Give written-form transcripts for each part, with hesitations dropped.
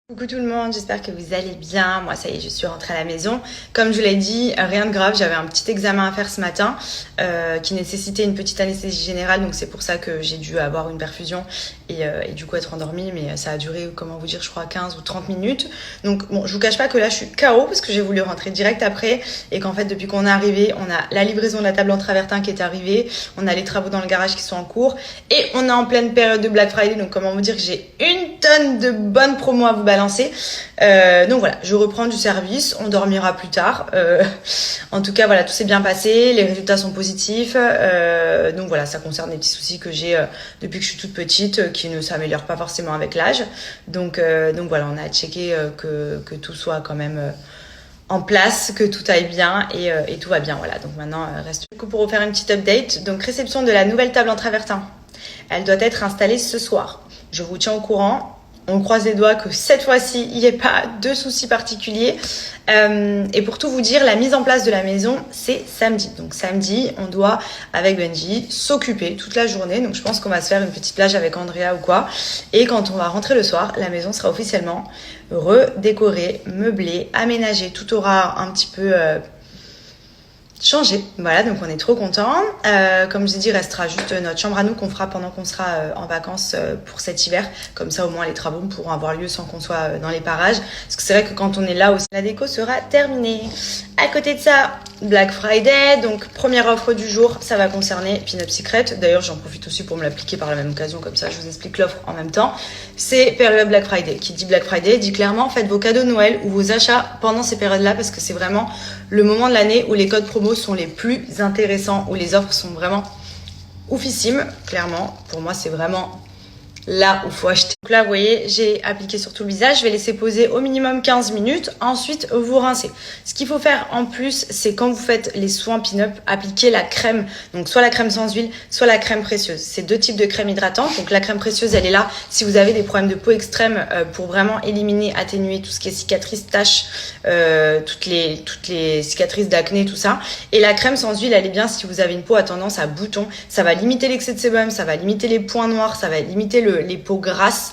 Coucou tout le monde, j'espère que vous allez bien. Moi ça y est, je suis rentrée à la maison. Comme je vous l'ai dit, rien de grave, j'avais un petit examen à faire ce matin qui nécessitait une petite anesthésie générale, donc c'est pour ça que j'ai dû avoir une perfusion et du coup être endormie, mais ça a duré, comment vous dire, je crois 15 ou 30 minutes. Donc bon, je vous cache pas que là je suis KO parce que j'ai voulu rentrer direct après et qu'en fait depuis qu'on est arrivé, on a la livraison de la table en travertin qui est arrivée, on a les travaux dans le garage qui sont en cours et on est en pleine période de Black Friday, donc comment vous dire que j'ai une tonne de bonnes promos à vous balancer. Donc voilà, je reprends du service, on dormira plus tard. En tout cas, voilà, tout s'est bien passé, les résultats sont positifs. Donc voilà, ça concerne des petits soucis que j'ai depuis que je suis toute petite, qui ne s'améliorent pas forcément avec l'âge. Donc voilà, on a checké que tout soit quand même en place, que tout aille bien et tout va bien. Voilà, donc maintenant, reste du coup pour vous faire une petite update. Donc réception de la nouvelle table en travertin. Elle doit être installée ce soir. Je vous tiens au courant. On croise les doigts que cette fois-ci, il n'y ait pas de soucis particuliers. Et pour tout vous dire, la mise en place de la maison, c'est samedi. Donc samedi, on doit, avec Benji, s'occuper toute la journée. Donc je pense qu'on va se faire une petite plage avec Andrea ou quoi. Et quand on va rentrer le soir, la maison sera officiellement redécorée, meublée, aménagée. Tout aura un petit peu changé. Voilà, donc on est trop contents. Comme j'ai dit, restera juste notre chambre à nous qu'on fera pendant qu'on sera en vacances pour cet hiver. Comme ça, au moins, les travaux pourront avoir lieu sans qu'on soit dans les parages. Parce que c'est vrai que quand on est là aussi, la déco sera terminée. À côté de ça, Black Friday. Donc, première offre du jour, ça va concerner Pin-Up Secret. D'ailleurs, j'en profite aussi pour me l'appliquer par la même occasion. Comme ça, je vous explique l'offre en même temps. C'est période Black Friday. Qui dit Black Friday dit clairement faites vos cadeaux de Noël ou vos achats pendant ces périodes-là parce que c'est vraiment le moment de l'année où les codes promo sont les plus intéressants, où les offres sont vraiment oufissimes. Clairement, pour moi, c'est vraiment là où il faut acheter. Donc là, vous voyez, j'ai appliqué sur tout le visage. Je vais laisser poser au minimum 15 minutes. Ensuite, vous rincez. Ce qu'il faut faire en plus, c'est quand vous faites les soins pin-up, appliquer la crème. Donc, soit la crème sans huile, soit la crème précieuse. C'est deux types de crème hydratante. Donc, la crème précieuse, elle est là si vous avez des problèmes de peau extrême pour vraiment éliminer, atténuer tout ce qui est cicatrices, taches, toutes les cicatrices d'acné, tout ça. Et la crème sans huile, elle est bien si vous avez une peau à tendance à boutons. Ça va limiter l'excès de sébum, ça va limiter les points noirs, ça va limiter les peaux grasses,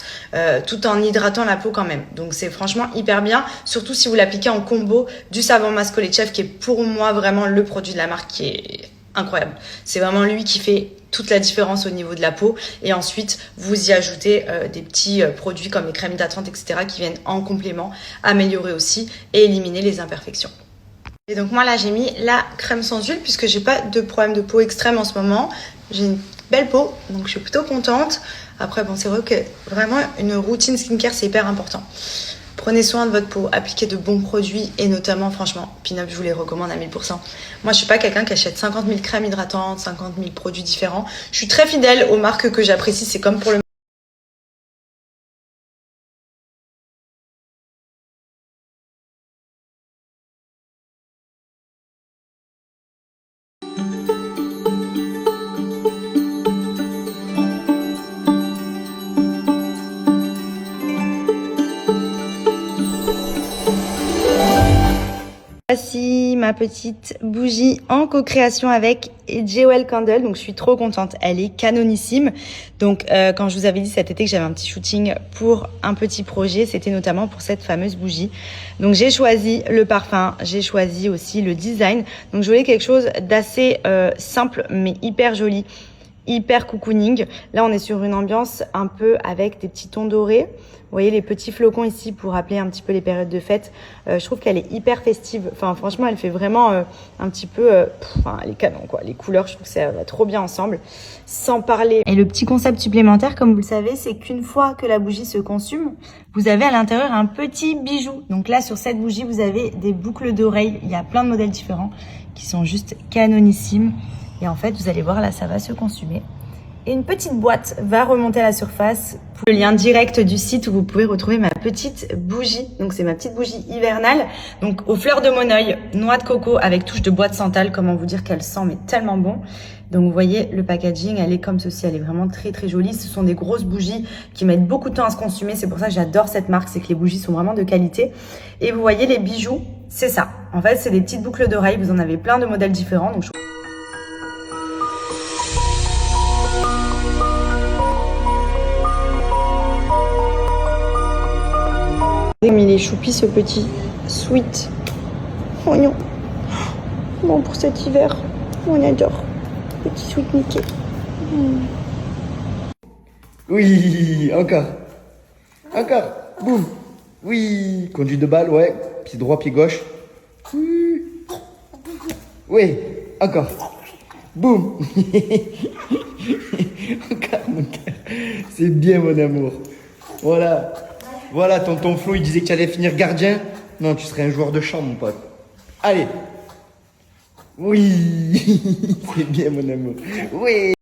tout en hydratant la peau quand même. Donc c'est franchement hyper bien, surtout si vous l'appliquez en combo du savon Mascolé Chef qui est pour moi vraiment le produit de la marque qui est incroyable. C'est vraiment lui qui fait toute la différence au niveau de la peau. Et ensuite, vous y ajoutez des petits produits comme les crèmes hydratantes, etc. qui viennent en complément améliorer aussi et éliminer les imperfections. Et donc moi là, j'ai mis la crème sans huile puisque j'ai pas de problème de peau extrême en ce moment. J'ai une belle peau, donc je suis plutôt contente. Après, bon, c'est vrai que vraiment, une routine skincare, c'est hyper important. Prenez soin de votre peau, appliquez de bons produits et notamment, franchement, Pin-Up, je vous les recommande à 1000%. Moi, je suis pas quelqu'un qui achète 50 000 crèmes hydratantes, 50 000 produits différents. Je suis très fidèle aux marques que j'apprécie, c'est comme pour le Voici ma petite bougie en co-création avec Jewel Candle. Donc, je suis trop contente. Elle est canonissime. Donc, quand je vous avais dit cet été que j'avais un petit shooting pour un petit projet, c'était notamment pour cette fameuse bougie. Donc, j'ai choisi le parfum. J'ai choisi aussi le design. Donc, je voulais quelque chose d'assez simple, mais hyper joli. Hyper cocooning. Là, on est sur une ambiance un peu avec des petits tons dorés. Vous voyez les petits flocons ici pour rappeler un petit peu les périodes de fête. Je trouve qu'elle est hyper festive. Enfin, franchement, elle fait vraiment un petit peu... elle est canon, quoi. Les couleurs, je trouve que ça va trop bien ensemble. Sans parler... Et le petit concept supplémentaire, comme vous le savez, c'est qu'une fois que la bougie se consume, vous avez à l'intérieur un petit bijou. Donc là, sur cette bougie, vous avez des boucles d'oreilles. Il y a plein de modèles différents qui sont juste canonissimes. Et en fait, vous allez voir, là, ça va se consumer. Et une petite boîte va remonter à la surface. Pour le lien direct du site où vous pouvez retrouver ma petite bougie. Donc, c'est ma petite bougie hivernale. Donc, aux fleurs de Moneuil, noix de coco avec touche de bois de santal. Comment vous dire qu'elle sent, mais tellement bon. Donc, vous voyez, le packaging, elle est comme ceci. Elle est vraiment très, très jolie. Ce sont des grosses bougies qui mettent beaucoup de temps à se consumer. C'est pour ça que j'adore cette marque. C'est que les bougies sont vraiment de qualité. Et vous voyez, les bijoux, c'est ça. En fait, c'est des petites boucles d'oreilles. Vous en avez plein de modèles différents. Donc, Mais il est choupi ce petit sweet oignon. Bon, pour cet hiver, on adore. Petit sweet Mickey. Oui, encore. Encore. Boum. Oui, conduite de balle, ouais. Pied droit, pied gauche. Oui, encore. Boum. Encore, mon cœur. C'est bien, mon amour. Voilà. Voilà, tonton Flo, il disait que tu allais finir gardien. Non, tu serais un joueur de champ, mon pote. Allez. Oui. C'est bien, mon amour. Oui.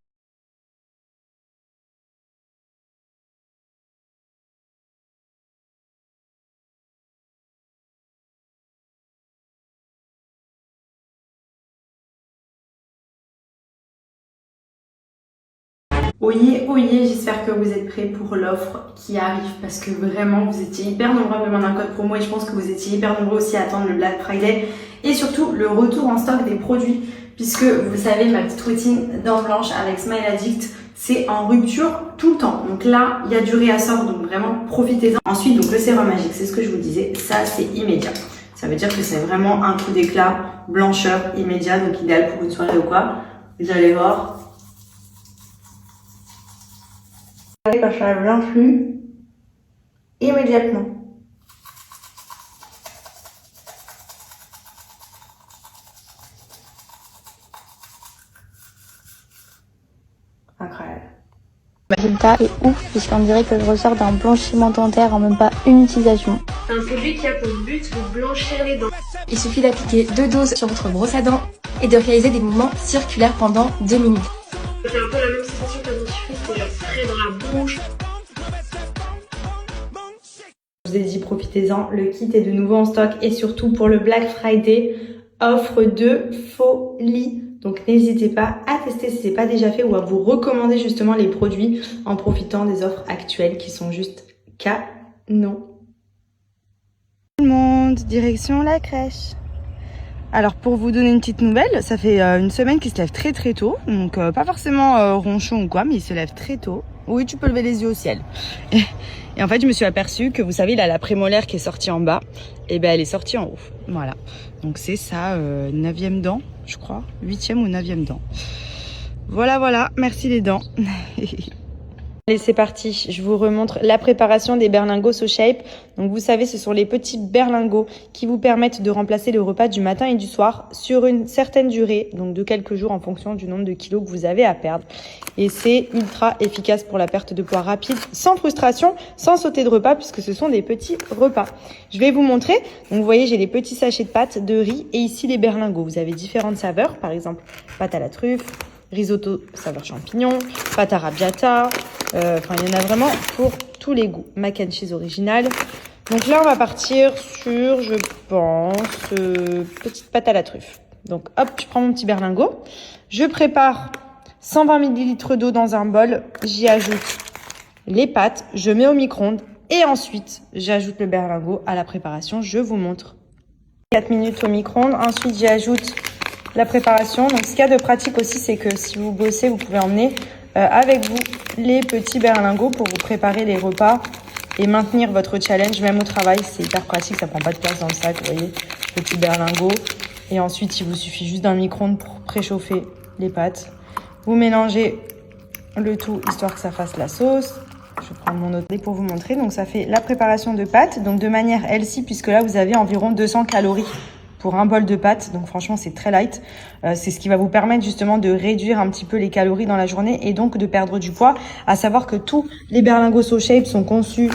Oyez, oyez, j'espère que vous êtes prêts pour l'offre qui arrive parce que vraiment vous étiez hyper nombreux à me demander un code promo et je pense que vous étiez hyper nombreux aussi à attendre le Black Friday et surtout le retour en stock des produits puisque vous savez ma petite routine dents blanches avec Smile Addict c'est en rupture tout le temps. Donc là il y a du réassort donc vraiment profitez-en. Ensuite donc le sérum magique c'est ce que je vous disais, ça c'est immédiat. Ça veut dire que c'est vraiment un coup d'éclat, blancheur immédiat donc idéal pour une soirée ou quoi. Vous allez voir. Quand ça blanchit immédiatement. Incroyable. Le résultat est ouf puisqu'on dirait que je ressors d'un blanchiment dentaire en même pas une utilisation. C'est un produit qui a pour but de blanchir les dents. Il suffit d'appliquer 2 doses sur votre brosse à dents et de réaliser des mouvements circulaires pendant 2 minutes. C'est un peu la même sensation qu'un dentifrice, c'est genre frais dans la bouche. Je vous ai dit profitez-en, le kit est de nouveau en stock et surtout pour le Black Friday, offre de folie. Donc n'hésitez pas à tester si ce n'est pas déjà fait ou à vous recommander justement les produits en profitant des offres actuelles qui sont juste canon. Tout le monde, direction la crèche. Alors pour vous donner une petite nouvelle, ça fait une semaine qu'il se lève très très tôt, donc pas forcément ronchon ou quoi, mais il se lève très tôt. Oui, tu peux lever les yeux au ciel. Et en fait, je me suis aperçue que vous savez, il a la prémolaire qui est sortie en bas, et ben elle est sortie en haut. Voilà. Donc c'est sa 9e dent, je crois, 8e ou 9e dent. Voilà, voilà. Merci les dents. Allez, c'est parti. Je vous remontre la préparation des berlingots So Shape. Donc, vous savez, ce sont les petits berlingots qui vous permettent de remplacer le repas du matin et du soir sur une certaine durée, donc de quelques jours en fonction du nombre de kilos que vous avez à perdre. Et c'est ultra efficace pour la perte de poids rapide, sans frustration, sans sauter de repas, puisque ce sont des petits repas. Je vais vous montrer. Donc, vous voyez, j'ai les petits sachets de pâtes, de riz et ici les berlingots. Vous avez différentes saveurs, par exemple, pâte à la truffe, risotto saveur champignon, pâte arrabbiata, enfin il y en a vraiment pour tous les goûts. Mac and cheese original. Donc là on va partir sur, je pense, petite pâte à la truffe. Donc hop, je prends mon petit berlingot. Je prépare 120 ml d'eau dans un bol. J'y ajoute les pâtes, je mets au micro-ondes et ensuite j'ajoute le berlingot à la préparation. Je vous montre. 4 minutes au micro-ondes. Ensuite j'y ajoute la préparation. Donc ce qu'il y a de pratique aussi, c'est que si vous bossez, vous pouvez emmener avec vous les petits berlingots pour vous préparer les repas et maintenir votre challenge même au travail. C'est hyper pratique, ça prend pas de place dans le sac, vous voyez, petit berlingot. Et ensuite, il vous suffit juste d'un micro-ondes pour préchauffer les pâtes. Vous mélangez le tout histoire que ça fasse la sauce. Je vais prendre mon autre dé pour vous montrer. Donc ça fait la préparation de pâtes, donc de manière healthy puisque là vous avez environ 200 calories pour un bol de pâtes, donc franchement c'est très light. C'est ce qui va vous permettre justement de réduire un petit peu les calories dans la journée et donc de perdre du poids. À savoir que tous les berlingots So Shape sont conçus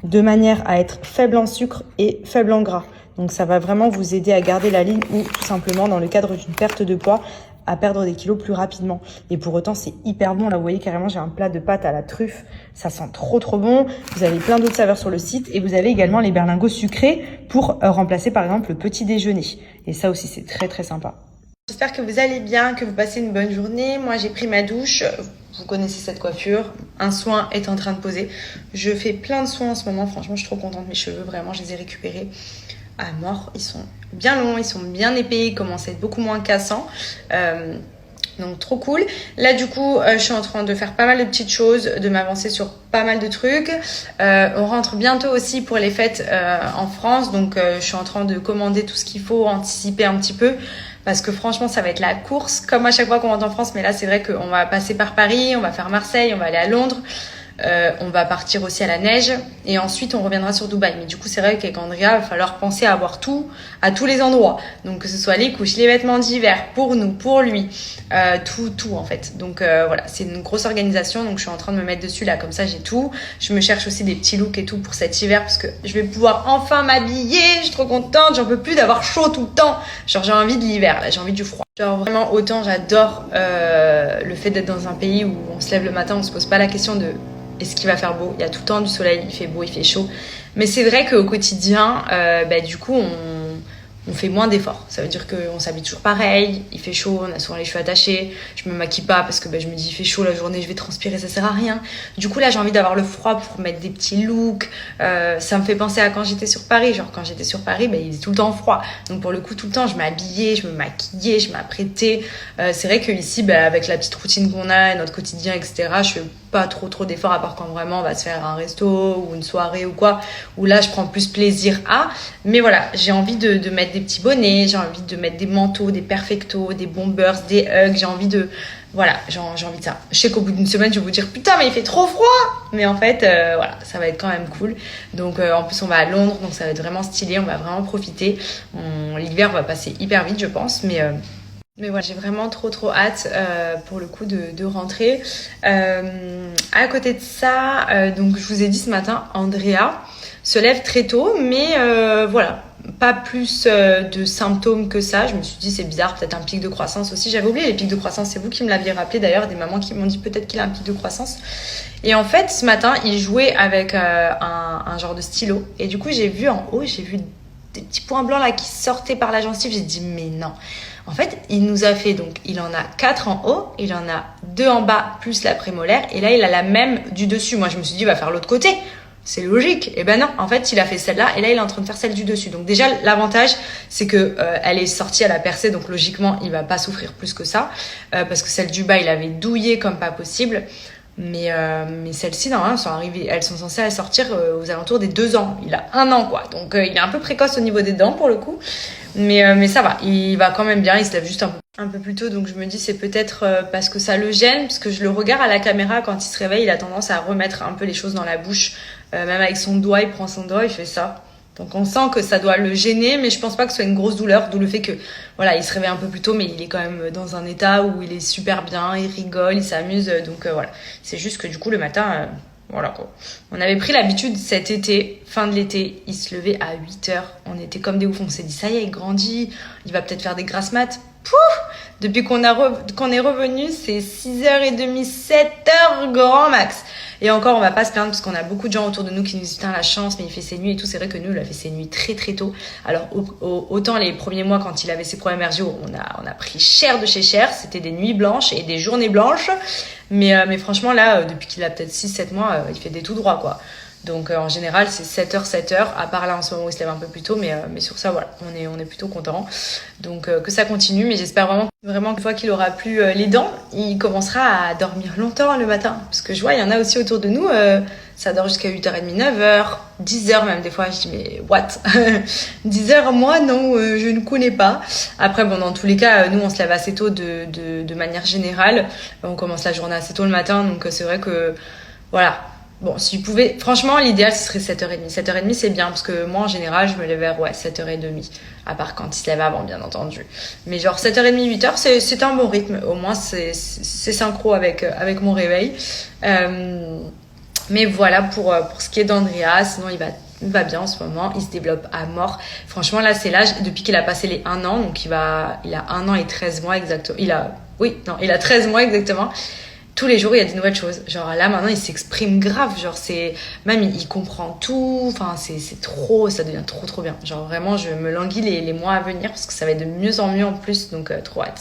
de manière à être faibles en sucre et faibles en gras. Donc ça va vraiment vous aider à garder la ligne ou tout simplement dans le cadre d'une perte de poids à perdre des kilos plus rapidement. Et pour autant, c'est hyper bon. Là, vous voyez carrément, j'ai un plat de pâtes à la truffe. Ça sent trop bon. Vous avez plein d'autres saveurs sur le site. Et vous avez également les berlingots sucrés pour remplacer par exemple le petit déjeuner. Et ça aussi, c'est très sympa. J'espère que vous allez bien, que vous passez une bonne journée. Moi, j'ai pris ma douche. Vous connaissez cette coiffure. Un soin est en train de poser. Je fais plein de soins en ce moment. Franchement, je suis trop contente. Mes cheveux, vraiment, je les ai récupérés à mort. Ils sont bien longs, ils sont bien épais, ils commencent à être beaucoup moins cassants. Donc trop cool. Là du coup je suis en train de faire pas mal de petites choses, de m'avancer sur pas mal de trucs. On rentre bientôt aussi pour les fêtes en France, donc je suis en train de commander tout ce qu'il faut, anticiper un petit peu. Parce que franchement ça va être la course, comme à chaque fois qu'on rentre en France. Mais là c'est vrai qu'on va passer par Paris, on va faire Marseille, on va aller à Londres. On va partir aussi à la neige et ensuite on reviendra sur Dubaï. Mais du coup c'est vrai qu'avec Andrea il va falloir penser à avoir tout à tous les endroits, donc que ce soit les couches, les vêtements d'hiver pour nous, pour lui, tout en fait. Donc voilà, c'est une grosse organisation, donc je suis en train de me mettre dessus là, comme ça j'ai tout. Je me cherche aussi des petits looks et tout pour cet hiver parce que je vais pouvoir enfin m'habiller. Je suis trop contente, j'en peux plus d'avoir chaud tout le temps. Genre j'ai envie de l'hiver là, j'ai envie du froid. Genre vraiment autant j'adore le fait d'être dans un pays où on se lève le matin, on se pose pas la question de est-ce qu'il va faire beau? Il y a tout le temps du soleil, il fait beau, il fait chaud. Mais c'est vrai qu'au quotidien, du coup, on fait moins d'efforts. Ça veut dire qu'on s'habille toujours pareil, il fait chaud, on a souvent les cheveux attachés. Je me maquille pas parce que je me dis il fait chaud la journée, je vais transpirer, ça sert à rien. Du coup là j'ai envie d'avoir le froid pour mettre des petits looks. Ça me fait penser à quand j'étais sur Paris. Genre quand j'étais sur Paris, il faisait tout le temps froid. Donc pour le coup tout le temps je m'habillais, je me maquillais, je m'apprêtais. C'est vrai que ici avec la petite routine qu'on a, notre quotidien, etc. Je fais pas trop d'efforts à part quand vraiment on va se faire un resto ou une soirée ou quoi. Où là je prends plus plaisir à. Mais voilà, j'ai envie de mettre des petits bonnets, j'ai envie de mettre des manteaux, des perfectos, des bombers, des hugs, j'ai envie de... Voilà, j'ai envie de ça. Je sais qu'au bout d'une semaine, je vais vous dire putain, mais il fait trop froid. Mais en fait, voilà, ça va être quand même cool. Donc en plus, on va à Londres, donc ça va être vraiment stylé, on va vraiment profiter. L'hiver va passer hyper vite, je pense, mais voilà, j'ai vraiment trop hâte pour le coup de rentrer. À côté de ça, donc je vous ai dit ce matin, Andrea se lève très tôt, mais voilà, pas plus de symptômes que ça. Je me suis dit c'est bizarre, peut-être un pic de croissance aussi. J'avais oublié les pics de croissance, c'est vous qui me l'aviez rappelé d'ailleurs, des mamans qui m'ont dit peut-être qu'il a un pic de croissance. Et en fait ce matin il jouait avec un genre de stylo et du coup j'ai vu en haut, j'ai vu des petits points blancs là qui sortaient par la gencive. J'ai dit mais non. En fait, il nous a fait, donc il en a 4 en haut, il en a 2 en bas plus la prémolaire et là il a la même du dessus. Moi je me suis dit il va faire l'autre côté. C'est logique. Et ben non, en fait, il a fait celle-là et là, il est en train de faire celle du dessus. Donc déjà, l'avantage, c'est que elle est sortie à la percée, donc logiquement, il va pas souffrir plus que ça, parce que celle du bas, il avait douillé comme pas possible. Mais celles-ci, normalement, elles sont censées sortir aux alentours des 2 ans. Il a 1 an, quoi. Donc il est un peu précoce au niveau des dents pour le coup. Mais ça va, il va quand même bien. Il se lève juste un peu plus tôt, donc je me dis c'est peut-être parce que ça le gêne, parce que je le regarde à la caméra quand il se réveille, il a tendance à remettre un peu les choses dans la bouche, même avec son doigt, il prend son doigt, il fait ça. Donc on sent que ça doit le gêner, mais je pense pas que ce soit une grosse douleur, d'où le fait que voilà, il se réveille un peu plus tôt, mais il est quand même dans un état où il est super bien, il rigole, il s'amuse, donc voilà. C'est juste que du coup le matin, voilà quoi. On avait pris l'habitude cet été, fin de l'été, il se levait à 8h, on était comme des oufs, on s'est dit ça y est, il grandit, il va peut-être faire des grasses mat. Pouf, depuis qu'on est revenu, c'est 6h30, 7h grand max. Et encore, on va pas se plaindre parce qu'on a beaucoup de gens autour de nous qui nous disent putain la chance, mais il fait ses nuits et tout. C'est vrai que nous, il a fait ses nuits très tôt. Alors autant les premiers mois quand il avait ses problèmes RGO, on a pris cher de chez cher. C'était des nuits blanches et des journées blanches. Mais franchement là, depuis qu'il a peut-être 6-7 mois, il fait des tout droits quoi. Donc en général c'est 7h, à part là en ce moment où il se lève un peu plus tôt, mais sur ça voilà, on est plutôt content. Donc que ça continue, mais j'espère vraiment qu'une fois qu'il aura plus les dents, il commencera à dormir longtemps le matin. Parce que je vois, il y en a aussi autour de nous, ça dort jusqu'à 8h30, 9h, 10h même des fois, je dis mais what 10h moi non, je ne connais pas. Après bon dans tous les cas, nous on se lève assez tôt de manière générale, on commence la journée assez tôt le matin, donc c'est vrai que voilà. Bon, si vous pouvez, franchement, l'idéal, ce serait 7h30. 7h30, c'est bien, parce que moi, en général, je me lève vers, 7h30. À part quand il se lève avant, bien entendu. Mais genre, 7h30, 8h, c'est un bon rythme. Au moins, c'est synchro avec mon réveil. Mais voilà, pour ce qui est d'Andrea, sinon, il va bien en ce moment. Il se développe à mort. Franchement, là, c'est l'âge, depuis qu'il a passé les 1 an, donc il a 1 an et 13 mois exactement. Il a 13 mois exactement. Tous les jours, il y a des nouvelles choses. Genre là, maintenant, il s'exprime grave. Genre, même il comprend tout. Enfin, c'est trop, ça devient trop bien. Genre vraiment, je me languis les mois à venir parce que ça va être de mieux en mieux en plus. Donc, trop hâte.